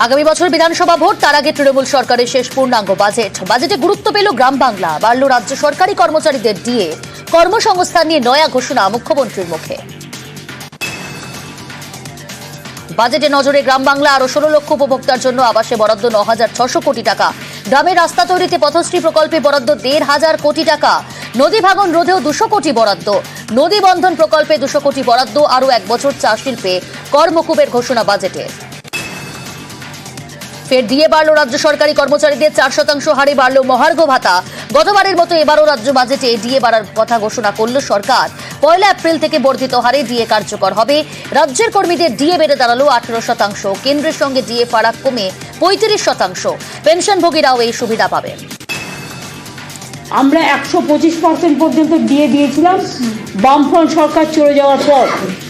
আগামী বছর বিধানসভা ভোট, তার আগে তৃণমূল সরকারের শেষ পূর্ণাঙ্গ বাজেটে গুরুত্ব পেল গ্রাম বাংলা, বাড়ল রাজ্য সরকারি কর্মচারীদের ডিএ, কর্মসংস্থান নিয়ে নয়া ঘোষণা মুখ্যমন্ত্রীর মুখে। বাজেটে নজরে গ্রাম বাংলা, আরো 16 লক্ষ উপভোক্তার জন্য আবাসে বরাদ্দ 9,600 কোটি টাকা, গ্রামের রাস্তা তৈরিতে পথশ্রী প্রকল্পে বরাদ্দ 1,500 কোটি টাকা, নদী ভাঙন রোধেও 200 কোটি বরাদ্দ, নদী বন্ধন প্রকল্পে 200 কোটি বরাদ্দ, আরো 1 বছর চা শিল্পে কর্মকুবের ঘোষণা বাজেটে। ফের দিয়ে বাড়ল রাজ্য সরকারি কর্মচারীদের 4% হারে বাড়ল মহার্ঘ ভাতা। গতবারের মতো এবারও রাজ্য বাজেটে ডিএ বাড়ার কথা ঘোষণা করল সরকার। 1 এপ্রিল থেকে বর্ধিত হারে ডিএ কার্যকর হবে। রাজ্যের কর্মীদের ডিএ বেড়ে দাঁড়ালো 18%, কেন্দ্রের সঙ্গে ডিএ ফারাক কমে 35%। পেনশনভোগীরাও এই সুবিধা পাবেন। আমরা 125% পর্যন্ত ডিএ দিয়েছিলাম বামফ্রন্ট সরকার চলে যাওয়ার পর।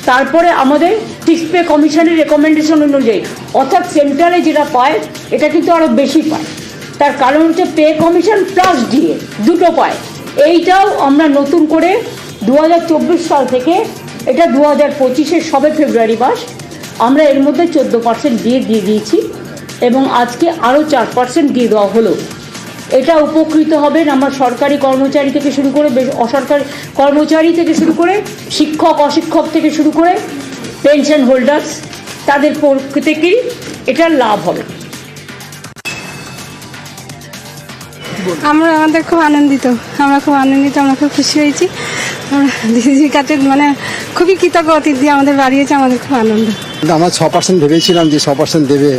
তারপরে আমাদের ফিক্সড পে কমিশনের রেকমেন্ডেশন অনুযায়ী, অর্থাৎ সেন্ট্রালে যেটা পায় এটা কিন্তু আরও বেশি পায়। তার কারণ হচ্ছে পে কমিশন প্লাস ডিএ দুটো পায়। এইটাও আমরা নতুন করে 2024 সাল থেকে, এটা 2025-এর সবে ফেব্রুয়ারি মাস, আমরা এর মধ্যে 14% ডিএ দিয়ে দিয়েছি এবং আজকে আরও 4% দিয়ে দেওয়া হলো। এটা উপকৃত হবেন আমার সরকারি কর্মচারী থেকে শুরু করে অসরকারি কর্মচারী থেকে শুরু করে শিক্ষক অশিক্ষক থেকে শুরু করে পেনশন হোল্ডার্স, তাদের প্রত্যেকেই এটার লাভ হবে। আমাদের খুব আনন্দিত, আমরা খুব খুশি হয়েছি। আমরা দিদির কাছে খুবই কৃতজ্ঞ, অতিথি আমাদের বাড়িয়েছে, আমাদের খুব আনন্দ। আমরা 6% ভেবেছিলাম যে 6% দেবে,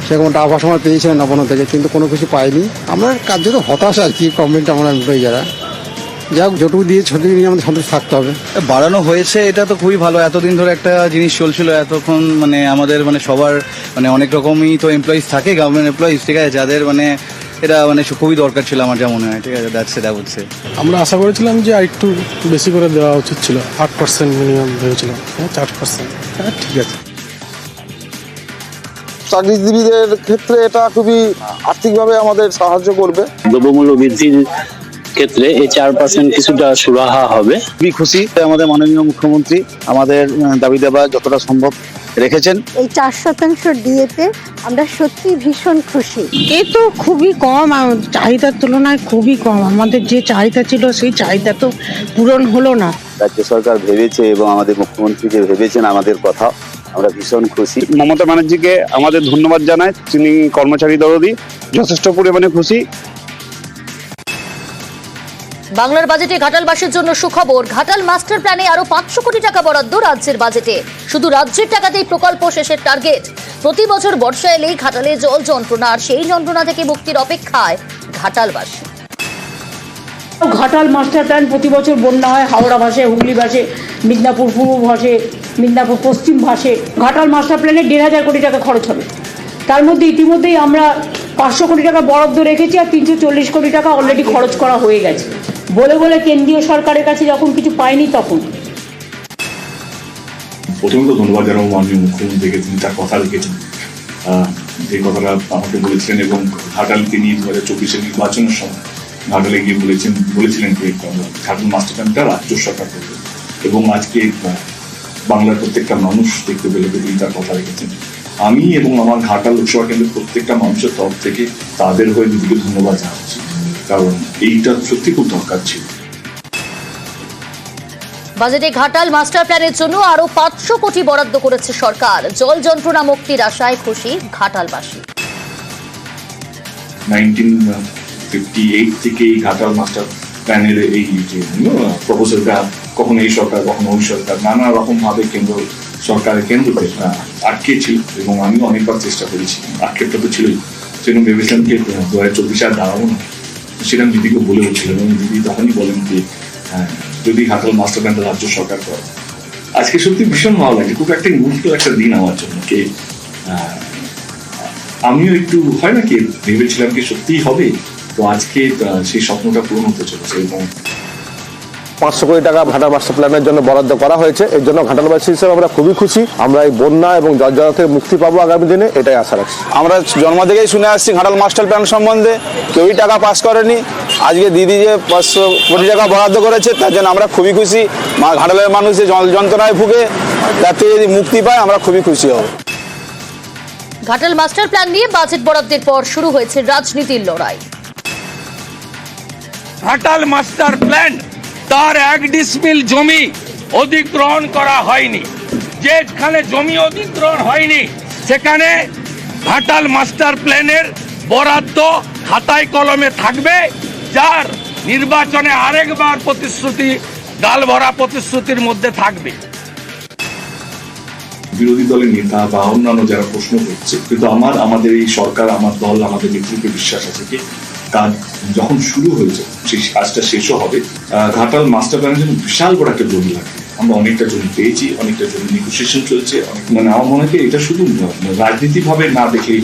সেরকমটা আবার সময় পেয়েছিলেন নবান্ন থেকে, কিন্তু কোনো কিছু পাইনি। আমরা কার্য তো হতাশ আর কি, গভর্নমেন্ট আমরা এমপ্লয়ি যারা, যাই হোক যতটুকু দিয়ে ছোটো নিয়ে আমাদের সন্তুষ্ট থাকতে হবে। বাড়ানো হয়েছে, এটা তো খুবই ভালো। এতদিন ধরে একটা জিনিস চলছিল এতক্ষণ, আমাদের সবার অনেক রকমই তো এমপ্লয়িজ থাকে, গভর্নমেন্ট এমপ্লয়িজ, ঠিক আছে, যাদের এটা খুবই দরকার ছিল আমার যা মনে হয়, ঠিক আছে, দ্যাটস ইট, হচ্ছে। আমরা আশা করেছিলাম যে আরেকটু বেশি করে দেওয়া উচিত ছিল, 8% মিনিমাম ভেবেছিলাম, 4%, হ্যাঁ ঠিক আছে। চাকরিজীবীদের ক্ষেত্রে এটা খুবই আর্থিকভাবে আমাদের সাহায্য করবে। দ্রব্যমূল্য বৃদ্ধির ক্ষেত্রে এই 4% কিছুটা সুরাহা হবে। খুবই খুশি আমাদের মাননীয় মুখ্যমন্ত্রী আমাদের দাবি দেওয়া যতটা সম্ভব রেখেছেন। এই 4% ডিএতে আমরা সত্যি ভীষণ খুশি। এ তো খুবই কম, চাহিদার তুলনায় খুবই কম। আমাদের যে চাহিদা ছিল সেই চাহিদা তো পূরণ হলো না। রাজ্য সরকার ভেবেছে এবং আমাদের মুখ্যমন্ত্রী যে ভেবেছেন আমাদের কথা, আমরা ভীষণ খুশি। মমতা ব্যানার্জিকে আমাদের ধন্যবাদ জানাই, তিনি কর্মচারী দরদি, যথেষ্ট পরিমাণে খুশি। বাংলার বাজেটে ঘাটালবাসীর জন্য সুখবর। ঘাটাল মাস্টার প্ল্যানে আরো 500 কোটি টাকা বরাদ্দ রাজ্যের বাজেটে। শুধু রাজ্যের টাকাতেই প্রকল্প শেষের টার্গেট। প্রতি বছর বর্ষা এলেই ঘাটালে জল যন্ত্রণা, আর সেই যন্ত্রণা থেকে মুক্তির অপেক্ষায় ঘাটালবাসী। ঘাটাল মাস্টার প্ল্যান, প্রতি বছর বন্যা হয়, হাওড়া ভাসে, হুগলি ভাসে, মিদনাপুর পূর্ব ভাসে, মিদনাপুর পশ্চিম ভাসে। ঘাটাল মাস্টার প্ল্যানে 1,500 কোটি টাকা খরচ হবে। তার মধ্যে ইতিমধ্যেই আমরা 500 কোটি টাকা বরাদ্দ রেখেছি, আর 340 কোটি টাকা অলরেডি খরচ করা হয়ে গেছে। বলে বলে কেন্দ্রীয় সরকারের কাছে যখন কিছু পায়নি তখন। প্রথমত ধন্যবাদ জানাবো মাননীয় মুখ্যমন্ত্রীকে, তিনি তার কথা রেখেছেন, যে কথাটা আমাকে বলেছিলেন, এবং ঘাটালকে নিয়ে 2024-এর নির্বাচনের সময় ঘাটালে গিয়ে বলেছিলেন যে ঘাটাল মাস্টার প্ল্যানটা রাজ্য সরকার করবে, এবং আজকে বাংলার প্রত্যেকটা মানুষ দেখতে পেলে তিনি তার কথা রেখেছেন। আমি এবং আমার ঘাটাল লোকসভা কেন্দ্রের প্রত্যেকটা মানুষের তরফ থেকে তাদের হয়ে দিদিকে ধন্যবাদ জানাচ্ছি, কারণ এইটা সত্যি খুব দরকার ছিল। বাজেটে ঘাটাল মাস্টার প্ল্যানের জন্য আরো 500 কোটি বরাদ্দ করেছে সরকার। জল যন্ত্রণা মুক্তির আশায় খুশি ঘাটালবাসী। 1958 থেকে ঘাটাল মাস্টার প্ল্যানের এই যে প্রপোজালটা কখনো এই সরকার কখনো ওই সরকার নানা রকম ভাবে কেন্দ্র সরকারের কেন্দ্রতে আটকে ছিল, এবং আমি অনেকবার চেষ্টা করেছি, আটকেটা তো ছিলই। সেরকম ভেবেছিলাম যে 2024 আর দাঁড়াবো না, সেরকম দিদিকে বলে হচ্ছিলেন, এবং দিদি তখনই বলেন যে যদি ঘাটাল মাস্টার প্ল্যানটা রাজ্য সরকার করে। আজকে সত্যি ভীষণ ভালো লাগে, খুব একটা মুহূর্ত একটা দিন আমার জন্য, কে আমিও একটু হয় না কি ভেবেছিলাম কি সত্যিই হবে, তো আজকে সেই স্বপ্নটা পূরণ হতে চলেছে। এবং 500 কোটি টাকা ঘাটাল মাস্টার প্ল্যানের জন্য বরাদ্দ করা হয়েছে, এর জন্য ঘাটালবাসী হিসেবে আমরা খুবই খুশি। আমরা এই বন্যা এবং জর্জরিত থেকে মুক্তি পাবো আগামী দিনে, এটাই আশা রাখছি। আমরা জন্ম থেকেই শুনে আসছি ঘাটাল মাস্টার প্ল্যান সম্বন্ধে, কেউই টাকা পাস করেনি। আজকে দিদি যে 500 কোটি টাকা বরাদ্দ করেছে, তার জন্য আমরা খুবই খুশি। ঘাটালের মানুষ যে জল যন্ত্রণায় ভুগে, তার থেকে যদি মুক্তি পায় আমরা খুবই খুশি হব। ঘাটাল মাস্টার প্ল্যান নিয়ে বাজেট বরাদ্দের পর শুরু হয়েছে রাজনীতির লড়াই। ঘাটাল মাস্টার প্ল্যান তার 1 ডিসমিল জমি অধিগ্রহণ করা হয়নি। যেখানে জমি অধিগ্রহণ হয়নি সেখানে ঘাটাল মাস্টার প্ল্যানের বরাদ্দ খাতায় কলমে থাকবে, যার নির্বাচনে আরেকবার প্রতিশ্রুতি ডাল ভরা প্রতিশ্রুতির মধ্যে থাকবে। বিরোধী দলের নেতা বা অন্যান্য যারা প্রশ্ন করছে, কিন্তু আমাদের এই সরকার, আমার দল, আমাদের নেতৃত্বে বিশ্বাস আছে কি কাজ যখন শুরু হয়েছে সেই কাজটা শেষও হবে। ঘাটাল মাস্টার প্ল্যানের জন্য বিশাল বড় একটা জমি লাগবে। আমরা অনেকটা জমি পেয়েছি, অনেকটা জমি নেগোসিয়েশন চলছে। মানে আমার মনে হয় এটা শুধু রাজনীতিভাবে না দেখেই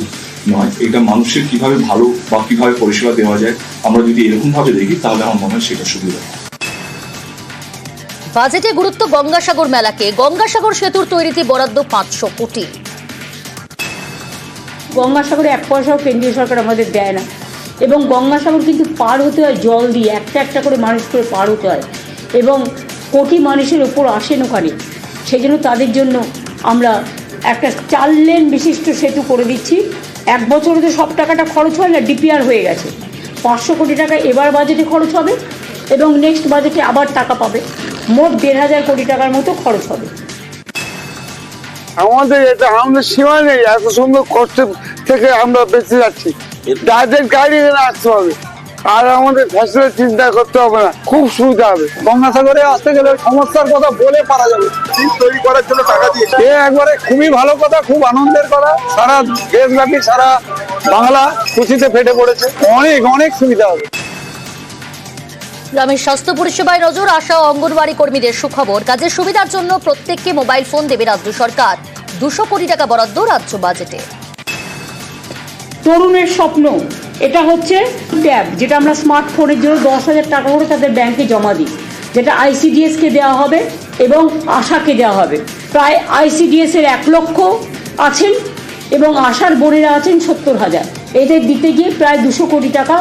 নয়, এটা মানুষের কিভাবে ভালো বা কিভাবে পরিষেবা দেওয়া যায়, আমরা যদি এরকম ভাবে দেখি তাহলে আমার মনে হয় সেটা সুবিধা। বাজেটে গুরুত্ব গঙ্গাসাগর মেলাকে। গঙ্গাসাগর সেতুর তৈরিতে বরাদ্দ 500 কোটি। গঙ্গাসাগরে 1 পয়সাও কেন্দ্রীয় সরকার আমাদের দেয় না, এবং গঙ্গাসাগর কিন্তু পার হতে হয় জল দিয়ে, একটা একটা করে মানুষ করে পার হতে হয়, এবং কোটি মানুষের ওপর আসেন ওখানে। সেই জন্য তাদের জন্য আমরা একটা 4 লেন বিশিষ্ট সেতু করে দিচ্ছি। 1 বছরে তো সব টাকাটা খরচ হয় না, ডিপিআর হয়ে গেছে। 500 কোটি টাকা এবার বাজেটে খরচ হবে এবং নেক্সট বাজেটে আবার টাকা পাবে। মোট 1,500 কোটি টাকার মতো খরচ হবে। আমাদের এটা আমাদের সীমা নেই, এত সুন্দর কষ্ট থেকে আমরা বেঁচে যাচ্ছি। যাদের গাড়ি এখানে আসতে হবে আর আমাদের ফ্যাসিলিটি চিন্তা করতে হবে না, খুব সুবিধা হবে। গঙ্গাসাগরে আসতে গেলে সমস্যার কথা বলে পারা যাবে, তৈরি করার জন্য টাকা দিয়েছে। একবারে খুবই ভালো কথা, খুব আনন্দের কথা। সারা দেশব্যাপী সারা বাংলা খুশিতে ফেটে পড়েছে। অনেক অনেক সুবিধা হবে। গ্রামের স্বাস্থ্য পরিষেবায় নজর। আশা ও অঙ্গনওয়াড়ি কর্মীদের সুখবর। কাজের সুবিধার জন্য প্রত্যেককে মোবাইল ফোন দেবে রাজ্য সরকার। 200 কোটি টাকা বরাদ্দ রাজ্য বাজেটে। তরুণের স্বপ্ন এটা হচ্ছে ট্যাব, যেটা আমরা স্মার্টফোনের জন্য 10,000 টাকা করে তাদের ব্যাংকে জমা দিই, যেটা ICDS-কে দেওয়া হবে এবং আশাকে দেওয়া হবে। প্রায় ICDS-এর 1 লক্ষ আছেন এবং আশার বোনেরা আছেন 70,000। এদের দিতে গিয়ে প্রায় 200 কোটি টাকা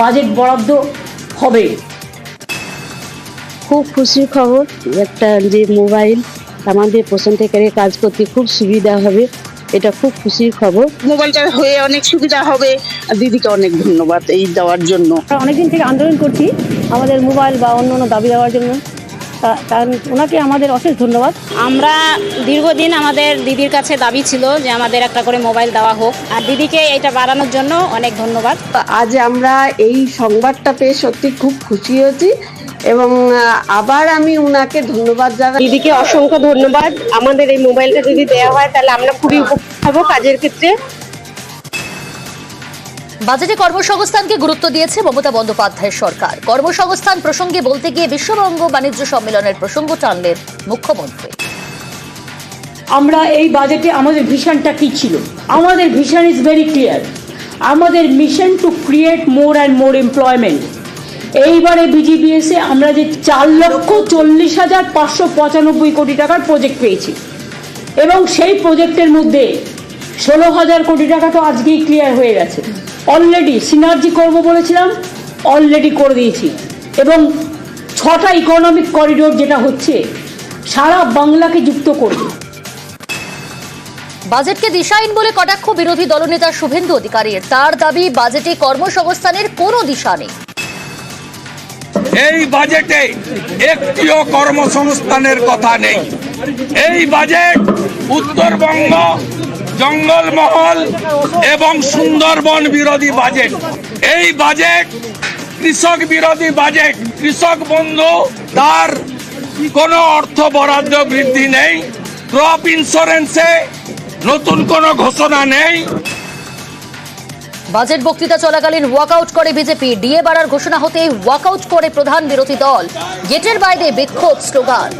বাজেট বরাদ্দ হবে। খুব খুশির খবর, একটা যে মোবাইল আমাদের পছন্দের কাজ করতে খুব সুবিধা হবে, এটা খুব খুশির খবর। মোবাইলটা হয়ে অনেক সুবিধা হবে। আর দিদিকে অনেক ধন্যবাদ এই দেওয়ার জন্য। অনেকদিন থেকে আন্দোলন করছি আমাদের মোবাইল বা অন্য দাবি দেওয়ার জন্য, ওনাকে আমাদের অশেষ ধন্যবাদ। আমরা দীর্ঘদিন আমাদের দিদির কাছে দাবি ছিল যে আমাদের একটা করে মোবাইল দেওয়া হোক, আর দিদিকে এটা বাড়ানোর জন্য অনেক ধন্যবাদ। আজ আমরা এই সংবাদটা পেয়ে সত্যি খুব খুশি হয়েছি এবং আবার আমি উনাকে ধন্যবাদ জানাই। দিদিকে অসংখ্য ধন্যবাদ। আমাদের এই মোবাইলটা যদি দেওয়া হয় তাহলে আমরা খুবই উপকৃত হব কাজের ক্ষেত্রে। বাজেটে কর্মসংস্থানকে গুরুত্ব দিয়েছে মমতা বন্দ্যোপাধ্যায়ের সরকার। কর্মসংস্থান প্রসঙ্গে বলতে গিয়ে বিশ্ববঙ্গ বাণিজ্য সম্মেলনের প্রসঙ্গ টানলেন মুখ্যমন্ত্রী। আমরা এই বাজেটে আমাদের ভিশনটা কি ছিল? আমাদের ভিশন ইজ ভেরি ক্লিয়ার। আমাদের mission to create more and more employment. এইবারে BGBS-এ আমরা যে 4,40,595 কোটি টাকার প্রজেক্ট পেয়েছি, এবং সেই প্রজেক্টের মধ্যে 16,000 কোটি টাকা তো আজকেই ক্লিয়ার হয়ে গেছে। অলরেডি সিনার্জি করবো বলেছিলাম, অলরেডি করে দিয়েছি। এবং 6টা ইকোনমিক করিডোর যেটা হচ্ছে সারা বাংলাকে যুক্ত করবে। বাজেটকে দিশাহীন বলে কটাক্ষ বিরোধী দলনেতা শুভেন্দু অধিকারীর। তার দাবি, বাজেটে কর্মসংস্থানের কোনো দিশা নেই। এই বাজেটে একটিও কর্মসংস্থানের কথা নেই। এই বাজেট উত্তরবঙ্গ, জঙ্গলমহল এবং সুন্দরবন বিরোধী বাজেট। এই বাজেট কৃষক বিরোধী বাজেট। কৃষক বন্ধু তার কোনো অর্থ বরাদ্দ বৃদ্ধি নেই। ক্রপ ইন্স্যুরেন্সে নতুন কোনো ঘোষণা নেই। বাজেট বক্তৃতা চলাকালীন ওয়াকআউট করে বিজেপি। ডিএ বাড়ার ঘোষণা হতেই ওয়াকআউট করে প্রধান বিরোধী দল। গেটের বাইরে বিক্ষোভ স্লোগান।